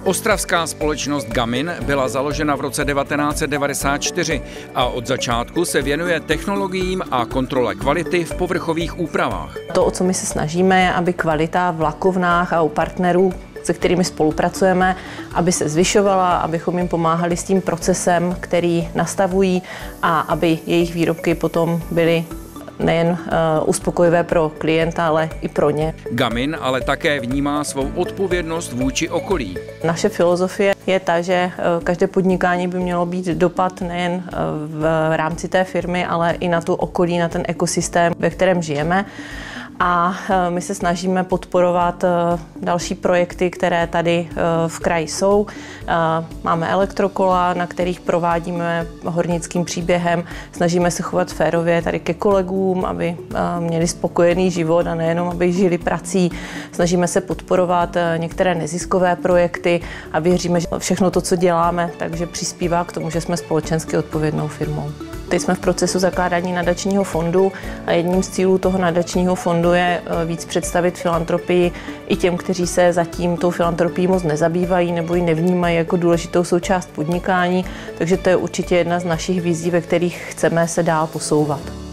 Ostravská společnost Gamin byla založena v roce 1994 a od začátku se věnuje technologiím a kontrole kvality v povrchových úpravách. To, o co my se snažíme, je, aby kvalita v lakovnách a u partnerů, se kterými spolupracujeme, aby se zvyšovala, abychom jim pomáhali s tím procesem, který nastavují, a aby jejich výrobky potom byly nejen uspokojivé pro klienta, ale i pro ně. Gamin ale také vnímá svou odpovědnost vůči okolí. Naše filozofie je ta, že každé podnikání by mělo být dopad nejen v rámci té firmy, ale i na tu okolí, na ten ekosystém, ve kterém žijeme. A my se snažíme podporovat další projekty, které tady v kraji jsou. Máme elektrokola, na kterých provádíme hornickým příběhem. Snažíme se chovat férově tady ke kolegům, aby měli spokojený život a nejenom, aby žili prací. Snažíme se podporovat některé neziskové projekty a věříme, že všechno to, co děláme, takže přispívá k tomu, že jsme společensky odpovědnou firmou. Teď jsme v procesu zakládání nadačního fondu a jedním z cílů toho nadačního fondu je víc představit filantropii i těm, kteří se zatím tou filantropií moc nezabývají nebo ji nevnímají jako důležitou součást podnikání, takže to je určitě jedna z našich vizí, ve kterých chceme se dál posouvat.